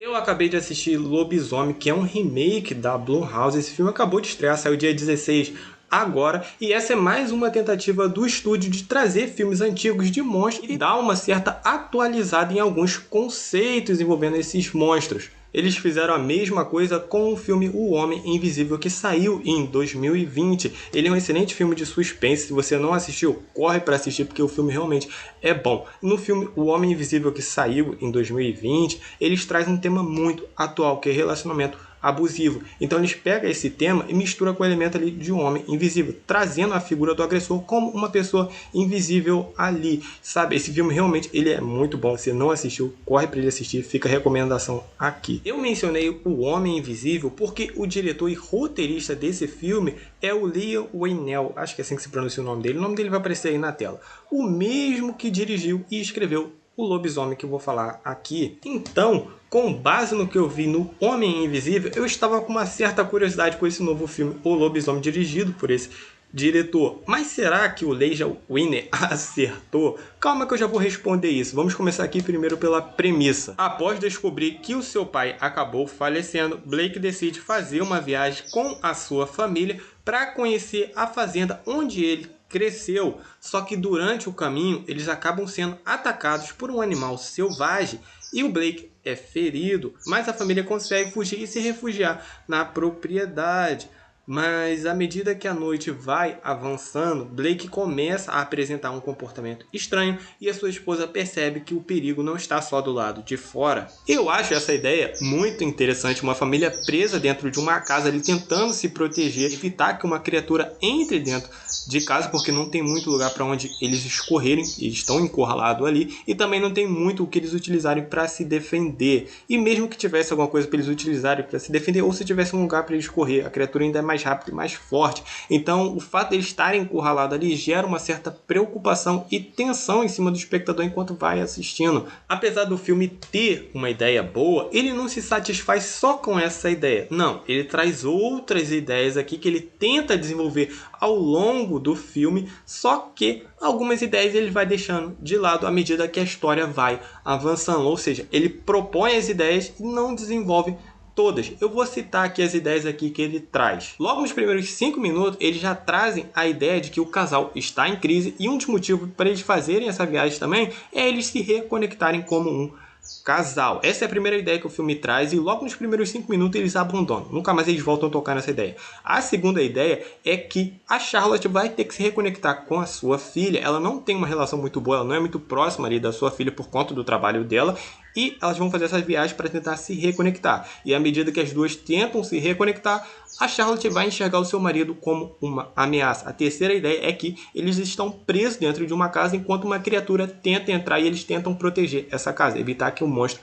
Eu acabei de assistir Lobisomem, que é um remake da Blumhouse. Esse filme acabou de estrear, saiu dia 16 agora, e essa é mais uma tentativa do estúdio de trazer filmes antigos de monstros e dar uma certa atualizada em alguns conceitos envolvendo esses monstros. Eles fizeram a mesma coisa com o filme O Homem Invisível, que saiu em 2020. Ele é um excelente filme de suspense. Se você não assistiu, corre para assistir, porque o filme realmente é bom. No filme O Homem Invisível, que saiu em 2020, eles trazem um tema muito atual, que é relacionamento abusivo. Então eles pegam esse tema e misturam com o elemento ali de um homem invisível, trazendo a figura do agressor como uma pessoa invisível ali, sabe? Esse filme realmente ele é muito bom. Se não assistiu, corre para ele assistir, fica a recomendação aqui. Eu mencionei o Homem Invisível porque o diretor e roteirista desse filme é o Leigh Whannell, acho que é assim que se pronuncia o nome dele. O nome dele vai aparecer aí na tela. O mesmo que dirigiu e escreveu o Lobisomem, que eu vou falar aqui. Então, com base no que eu vi no Homem Invisível, eu estava com uma certa curiosidade com esse novo filme, O Lobisomem, dirigido por esse diretor. Mas será que o Leigh Whannell acertou? Calma que eu já vou responder isso. Vamos começar aqui primeiro pela premissa. Após descobrir que o seu pai acabou falecendo, Blake decide fazer uma viagem com a sua família para conhecer a fazenda onde ele cresceu. Só que durante o caminho eles acabam sendo atacados por um animal selvagem e o Blake é ferido, mas a família consegue fugir e se refugiar na propriedade. Mas à medida que a noite vai avançando, Blake começa a apresentar um comportamento estranho e a sua esposa percebe que o perigo não está só do lado de fora. Eu acho essa ideia muito interessante, uma família presa dentro de uma casa ali tentando se proteger, evitar que uma criatura entre dentro de casa, porque não tem muito lugar para onde eles escorrerem, eles estão encurralados ali, e também não tem muito o que eles utilizarem para se defender. E mesmo que tivesse alguma coisa para eles utilizarem para se defender, ou se tivesse um lugar para eles correr, a criatura ainda é mais rápida e mais forte. Então, o fato de eles estarem encurralados ali gera uma certa preocupação e tensão em cima do espectador enquanto vai assistindo. Apesar do filme ter uma ideia boa, ele não se satisfaz só com essa ideia. Não, ele traz outras ideias aqui que ele tenta desenvolver ao longo do filme, só que algumas ideias ele vai deixando de lado à medida que a história vai avançando, ou seja, ele propõe as ideias e não desenvolve todas. Eu vou citar aqui as ideias aqui que ele traz. Logo nos primeiros 5 minutos, eles já trazem a ideia de que o casal está em crise e um dos motivos para eles fazerem essa viagem também é eles se reconectarem como um casal. Essa é a primeira ideia que o filme traz e logo nos primeiros 5 minutos eles abandonam. Nunca mais eles voltam a tocar nessa ideia. A segunda ideia é que a Charlotte vai ter que se reconectar com a sua filha. Ela não tem uma relação muito boa, ela não é muito próxima ali da sua filha por conta do trabalho dela. E elas vão fazer essa viagem para tentar se reconectar. E à medida que as duas tentam se reconectar, a Charlotte vai enxergar o seu marido como uma ameaça. A terceira ideia é que eles estão presos dentro de uma casa enquanto uma criatura tenta entrar e eles tentam proteger essa casa, evitar que o monstro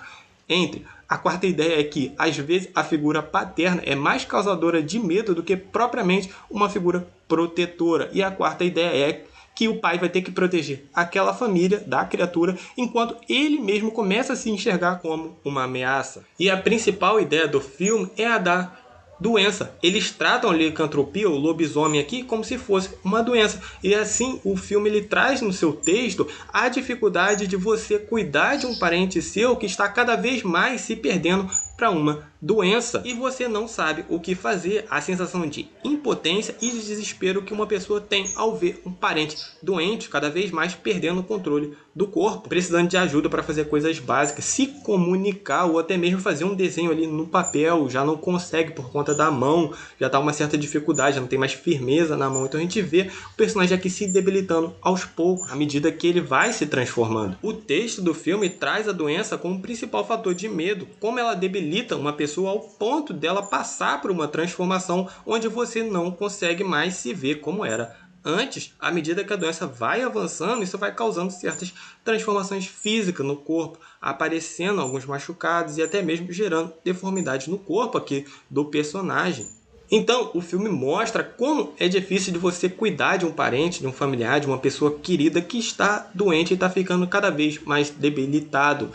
entre. A quarta ideia é que, às vezes, a figura paterna é mais causadora de medo do que propriamente uma figura protetora. E a quarta ideia é que o pai vai ter que proteger aquela família da criatura, enquanto ele mesmo começa a se enxergar como uma ameaça. E a principal ideia do filme é a da doença. Eles tratam a licantropia, o lobisomem aqui, como se fosse uma doença. E assim o filme ele traz no seu texto a dificuldade de você cuidar de um parente seu que está cada vez mais se perdendo para uma doença e você não sabe o que fazer, a sensação de impotência e de desespero que uma pessoa tem ao ver um parente doente cada vez mais perdendo o controle do corpo, precisando de ajuda para fazer coisas básicas, se comunicar ou até mesmo fazer um desenho ali no papel, já não consegue por conta da mão, já está uma certa dificuldade, já não tem mais firmeza na mão. Então a gente vê o personagem aqui se debilitando aos poucos, à medida que ele vai se transformando. O texto do filme traz a doença como principal fator de medo, como ela debilita uma pessoa ao ponto dela passar por uma transformação onde você não consegue mais se ver como era antes. À medida que a doença vai avançando, isso vai causando certas transformações físicas no corpo, aparecendo alguns machucados e até mesmo gerando deformidades no corpo aqui do personagem. Então, o filme mostra como é difícil de você cuidar de um parente, de um familiar, de uma pessoa querida que está doente e está ficando cada vez mais debilitado.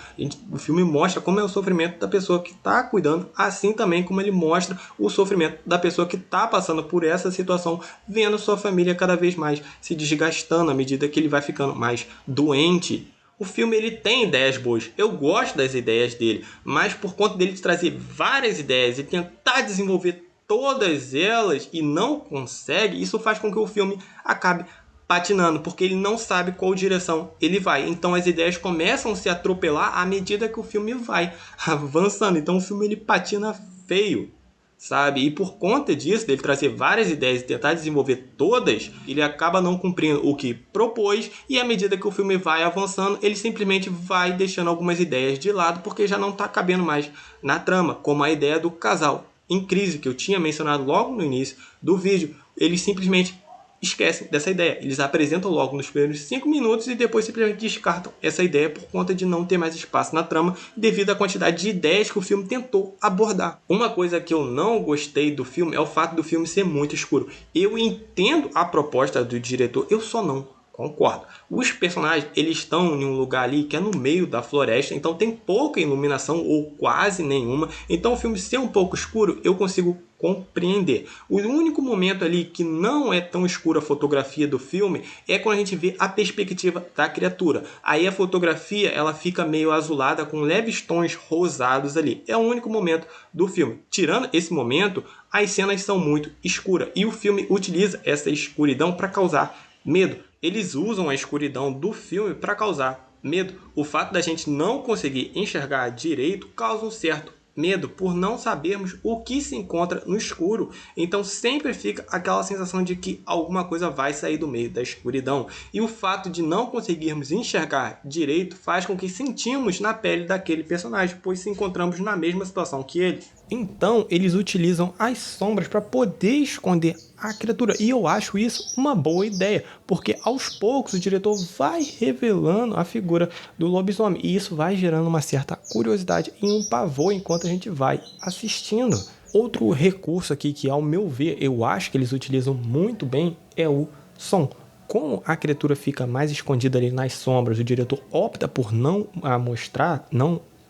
O filme mostra como é o sofrimento da pessoa que está cuidando, assim também como ele mostra o sofrimento da pessoa que está passando por essa situação, vendo sua família cada vez mais se desgastando à medida que ele vai ficando mais doente. O filme ele tem ideias boas, eu gosto das ideias dele, mas por conta dele trazer várias ideias e tentar desenvolver todas elas e não consegue, isso faz com que o filme acabe patinando, porque ele não sabe qual direção ele vai. Então as ideias começam a se atropelar à medida que o filme vai avançando. Então o filme ele patina feio, sabe? E por conta disso, dele trazer várias ideias e tentar desenvolver todas, ele acaba não cumprindo o que propôs, e à medida que o filme vai avançando, ele simplesmente vai deixando algumas ideias de lado, porque já não está cabendo mais na trama, como a ideia do casal em crise, que eu tinha mencionado logo no início do vídeo. Eles simplesmente esquecem dessa ideia. Eles apresentam logo nos primeiros 5 minutos e depois simplesmente descartam essa ideia por conta de não ter mais espaço na trama devido à quantidade de ideias que o filme tentou abordar. Uma coisa que eu não gostei do filme é o fato do filme ser muito escuro. Eu entendo a proposta do diretor, eu só não concordo. Os personagens, eles estão em um lugar ali que é no meio da floresta, então tem pouca iluminação ou quase nenhuma. Então o filme ser um pouco escuro, eu consigo compreender. O único momento ali que não é tão escura a fotografia do filme é quando a gente vê a perspectiva da criatura. Aí a fotografia ela fica meio azulada com leves tons rosados ali. É o único momento do filme. Tirando esse momento, as cenas são muito escuras e o filme utiliza essa escuridão para causar medo. Eles usam a escuridão do filme para causar medo. O fato da gente não conseguir enxergar direito causa um certo medo por não sabermos o que se encontra no escuro. Então sempre fica aquela sensação de que alguma coisa vai sair do meio da escuridão. E o fato de não conseguirmos enxergar direito faz com que sentimos na pele daquele personagem, pois se encontramos na mesma situação que ele. Então eles utilizam as sombras para poder esconder a criatura. E eu acho isso uma boa ideia, porque aos poucos o diretor vai revelando a figura do lobisomem. E isso vai gerando uma certa curiosidade e um pavor enquanto a gente vai assistindo. Outro recurso aqui que, ao meu ver, eu acho que eles utilizam muito bem é o som. Como a criatura fica mais escondida ali nas sombras, o diretor opta por não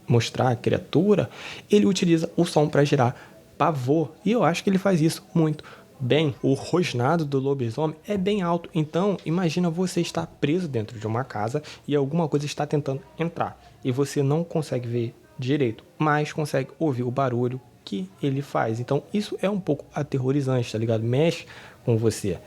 mostrar a criatura, ele utiliza o som para gerar pavor. E eu acho que ele faz isso muito bem. O rosnado do lobisomem é bem alto. Então, imagina você estar preso dentro de uma casa e alguma coisa está tentando entrar. E você não consegue ver direito, mas consegue ouvir o barulho que ele faz. Então, isso é um pouco aterrorizante, tá ligado? Mexe com você.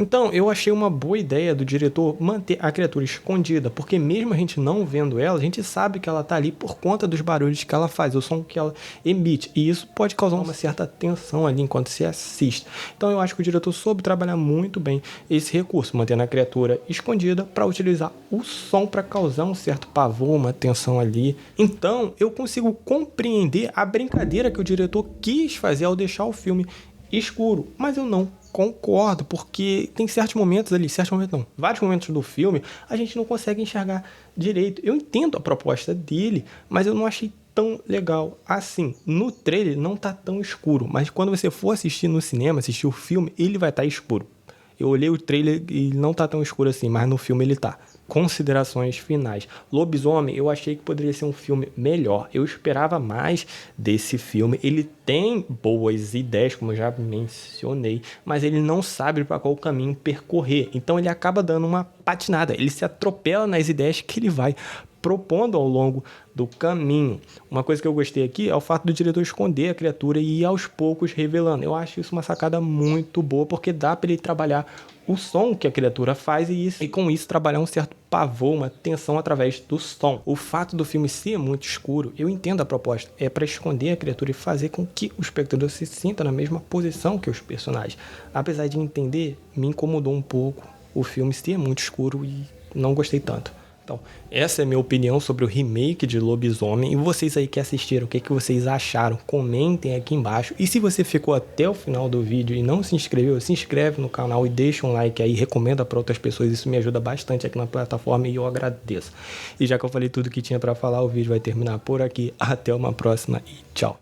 Então, eu achei uma boa ideia do diretor manter a criatura escondida, porque mesmo a gente não vendo ela, a gente sabe que ela tá ali por conta dos barulhos que ela faz, o som que ela emite, e isso pode causar uma certa tensão ali enquanto se assiste. Então, eu acho que o diretor soube trabalhar muito bem esse recurso, mantendo a criatura escondida para utilizar o som para causar um certo pavor, uma tensão ali. Então, eu consigo compreender a brincadeira que o diretor quis fazer ao deixar o filme escuro, mas eu não concordo, porque tem vários momentos do filme a gente não consegue enxergar direito. Eu entendo a proposta dele, mas eu não achei tão legal assim. No trailer não tá tão escuro, mas quando você for assistir no cinema, assistir o filme, ele vai estar escuro. Eu olhei o trailer e não tá tão escuro assim, mas no filme ele tá. Considerações finais. Lobisomem, eu achei que poderia ser um filme melhor. Eu esperava mais desse filme. Ele tem boas ideias, como eu já mencionei, mas ele não sabe para qual caminho percorrer. Então ele acaba dando uma patinada. Ele se atropela nas ideias que ele vai propondo ao longo do caminho. Uma coisa que eu gostei aqui é o fato do diretor esconder a criatura e ir aos poucos revelando. Eu acho isso uma sacada muito boa, porque dá para ele trabalhar o som que a criatura faz e com isso trabalhar um certo pavor, uma tensão através do som. O fato do filme ser muito escuro, eu entendo a proposta, é para esconder a criatura e fazer com que o espectador se sinta na mesma posição que os personagens. Apesar de entender, me incomodou um pouco o filme ser muito escuro e não gostei tanto. Então, essa é a minha opinião sobre o remake de Lobisomem. E vocês aí que assistiram, o que vocês acharam? Comentem aqui embaixo. E se você ficou até o final do vídeo e não se inscreveu, se inscreve no canal e deixa um like aí, recomenda para outras pessoas. Isso me ajuda bastante aqui na plataforma e eu agradeço. E já que eu falei tudo que tinha para falar, o vídeo vai terminar por aqui. Até uma próxima e tchau.